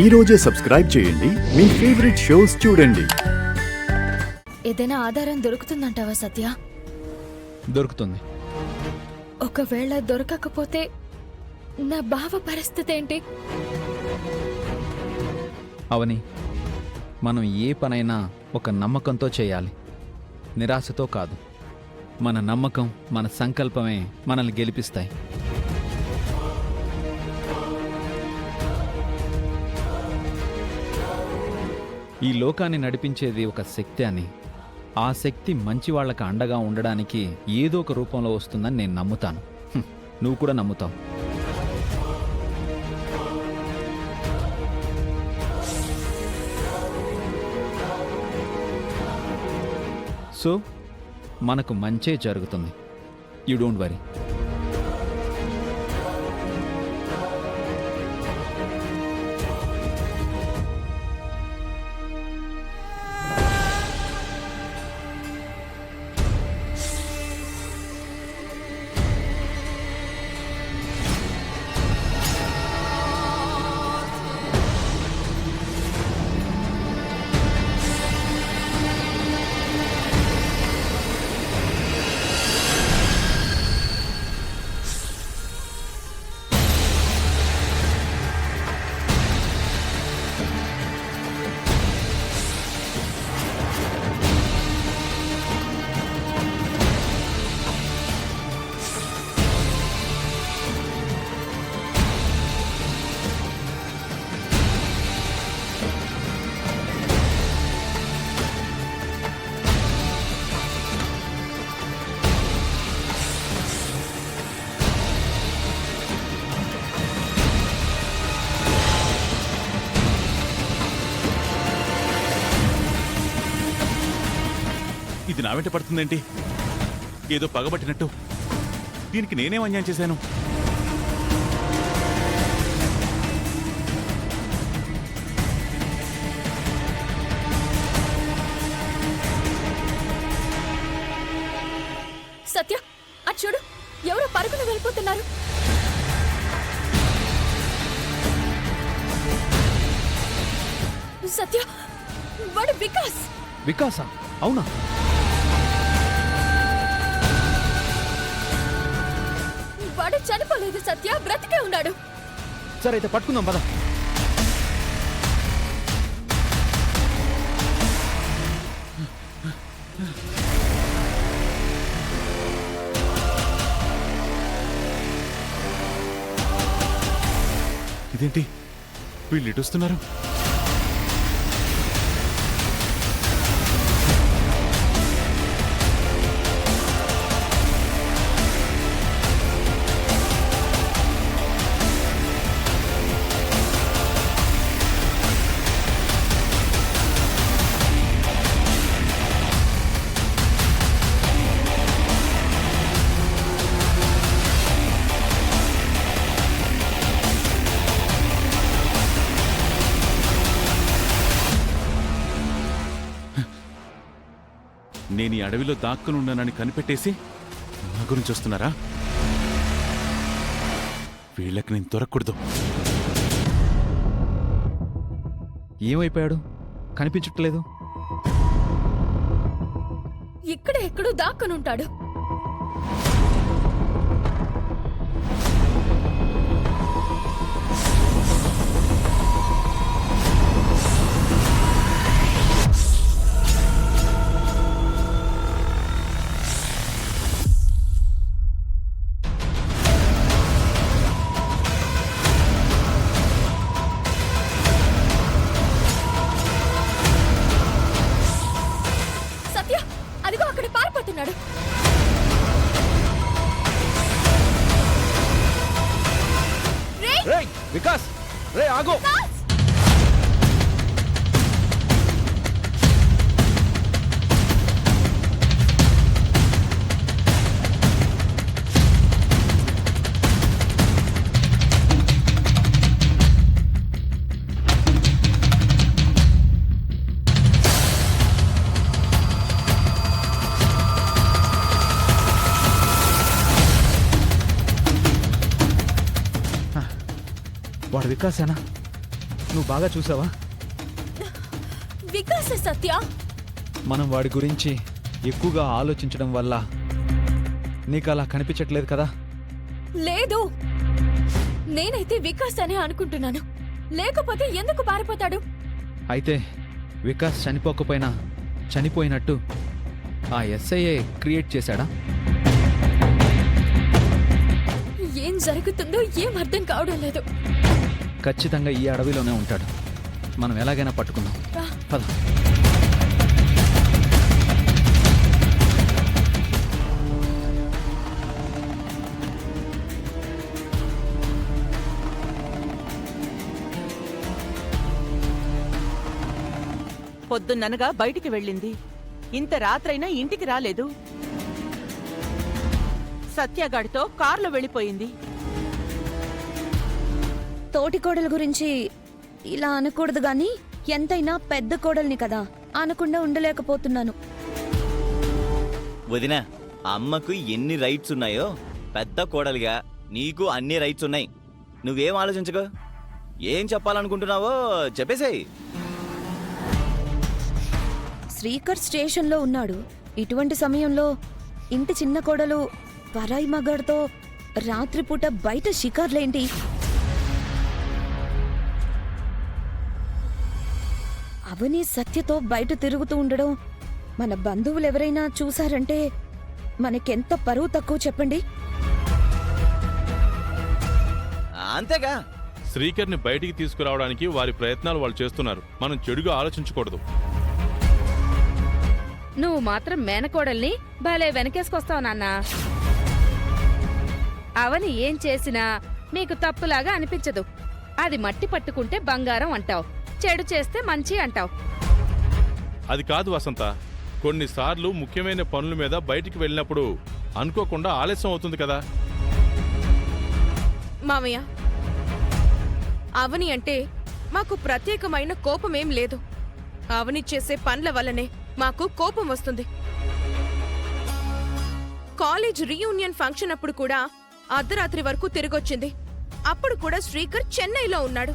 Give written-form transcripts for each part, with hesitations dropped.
ఈ రోజే సబ్స్క్రైబ్ చేయండి, మీ ఫేవరెట్ షోస్ చూడండి. ఏదైనా ఆధారం దొరుకుతుందంటావా సత్య? దొరుకుతుంది. ఒకవేళ దొరకకపోతే నా బావ పరిస్థితి ఏంటి? అవని, మనం ఏ పనైనా ఒక నమ్మకంతో చేయాలి, నిరాశతో కాదు. మన నమ్మకం, మన సంకల్పమే మనల్ని గెలిపిస్తాయి. ఈ లోకాన్ని నడిపించేది ఒక శక్తి అని, ఆ శక్తి మంచి వాళ్ళకి అండగా ఉండడానికి ఏదో ఒక రూపంలో వస్తుందని నేను నమ్ముతాను. నువ్వు కూడా నమ్ముతావు. సో మనకు మంచే జరుగుతుంది. You don't worry. ఇది నా వెంట పడుతుందేంటి? ఏదో పగబట్టినట్టు. దీనికి నేనేం అన్యాయం చేశాను? సత్య, అటు చూడు, ఎవరో పరుగున వెళ్ళిపోతున్నారు. సత్య, వాడు వికాస్. వికాసా? అవునా? వాడు చనిపోలేదు సత్య, బ్రతికే ఉన్నాడు. సరే అయితే పట్టుకుందాం పద. ఇదేంటి, వీళ్ళు ఇటొస్తున్నారు? నేను ఈ అడవిలో దాక్కుని ఉన్నానని కనిపెట్టేసి నా గురించి వస్తున్నారా? వీళ్ళకి నేను దొరకకూడదు. ఏమైపోయాడు? కనిపించట్లేదు. ఇక్కడ ఎక్కడో దాక్కునుంటాడు. వికాస్, రే ఆగో. వాడు వికాసేనా? నువ్వు బాగా చూసావా? వికాస్ సత్య. మనం వాడి గురించి ఎక్కువగా ఆలోచించడం వల్ల నీకు అలా కనిపించట్లేదు కదా? లేదు, నేనైతే వికాస్ అనే అనుకుంటున్నాను. లేకపోతే ఎందుకు పారిపోతాడు? అయితే వికాస్ చనిపోకపోయినా చనిపోయినట్టు ఆ ఎస్ఐఏ క్రియేట్ చేశాడా? ఏం జరుగుతుందో ఏం అర్థం కావడం లేదు. ఖచ్చితంగా ఈ అడవిలోనే ఉంటాడు. మనం ఎలాగైనా పట్టుకుందాం. రా. పద. పొద్దున్ననగా బయటికి వెళ్ళింది. ఇంత రాత్రైనా ఇంటికి రాలేదు. సత్యగాడితో కార్లో వెళ్ళిపోయింది. తోటి కోడల గురించి ఇలా అనకూడదు గాని ఎంతైనా పెద్ద కోడల్ని కదా, అనకుండా ఉండలేకపోతున్నాను. వదినా, అమ్మకు ఎన్ని రైట్స్ ఉన్నాయో పెద్ద కోడలిగా నీకు అన్ని రైట్స్ ఉన్నాయి. నువ్వేం ఆలోచించకు. ఏం చెప్పాలనుకుంటున్నావో చెప్పేసేయ్. శ్రీకర్ స్టేషన్లో ఉన్నాడు. ఇటువంటి సమయంలో ఇంటి చిన్న కోడలు పరాయి మగాడితో రాత్రిపూట బయట షికార్లేంటి? అవని సత్యతో బయట తిరుగుతూ ఉండడం మన బంధువులెవరైనా చూశారంటే మనకెంత పరువు తక్కువ చెప్పండి. అంతేగా. శ్రీకర్ని బయటికి తీసుకురావడానికి వారి ప్రయత్నాలు వాళ్ళు చేస్తున్నారు. మనం చెడుగా ఆలోచించకూడదు. నువ్వు మాత్రం మేనకోడల్ని భలే వెనకేసుకొస్తావు నాన్నా. అవని ఏం చేసినా మీకు తప్పులాగా అనిపించదు. అది మట్టి పట్టుకుంటే బంగారం అంటావు, చెడు చేస్తే మంచి అంటావు. అది కాదు వసంత. కొన్నిసార్లు ముఖ్యమైన పనుల మీద బయటికి వెళ్ళినప్పుడు అనుకోకుండా ఆలస్యం అవుతుంది కదా. మామయ్య, అవని అంటే మాకు ప్రత్యేకమైన కోపమేం లేదు. అవని చేసే పనుల వల్లనే మాకు కోపం వస్తుంది. కాలేజ్ రీయూనియన్ ఫంక్షన్ అప్పుడు కూడా అర్ధరాత్రి వరకు తిరిగొచ్చింది. అప్పుడు కూడా శ్రీకర్ చెన్నైలో ఉన్నాడు.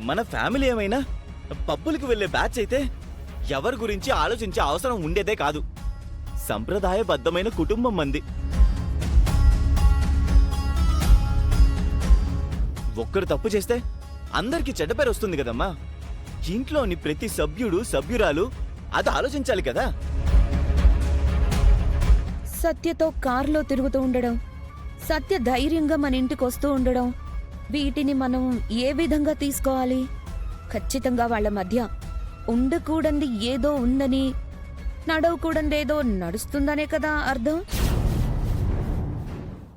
మన ఫ్యామిలీ ఏమైనా పబ్బులకు వెళ్లే బ్యాచ్ అయితే ఎవరి గురించి ఆలోచించే అవసరం ఉండేదే కాదు. సంప్రదాయబద్ధమైన కుటుంబం మంది. ఒక్కరు తప్పు చేస్తే అందరికీ చెడ్డ పేరు వస్తుంది కదమ్మా. ఇంట్లోని ప్రతి సభ్యుడు సభ్యురాలు అది ఆలోచించాలి కదా. సత్యతో కారులో తిరుగుతూ ఉండడం, సత్య ధైర్యంగా మన ఇంటికి వస్తూ ఉండడం, వీటిని మనం ఏ విధంగా తీసుకోవాలి? ఖచ్చితంగా వాళ్ళ మధ్య ఉండకూడంది ఏదో ఉందని, నడవకూడందేదో నడుస్తుందనే కదా అర్థం.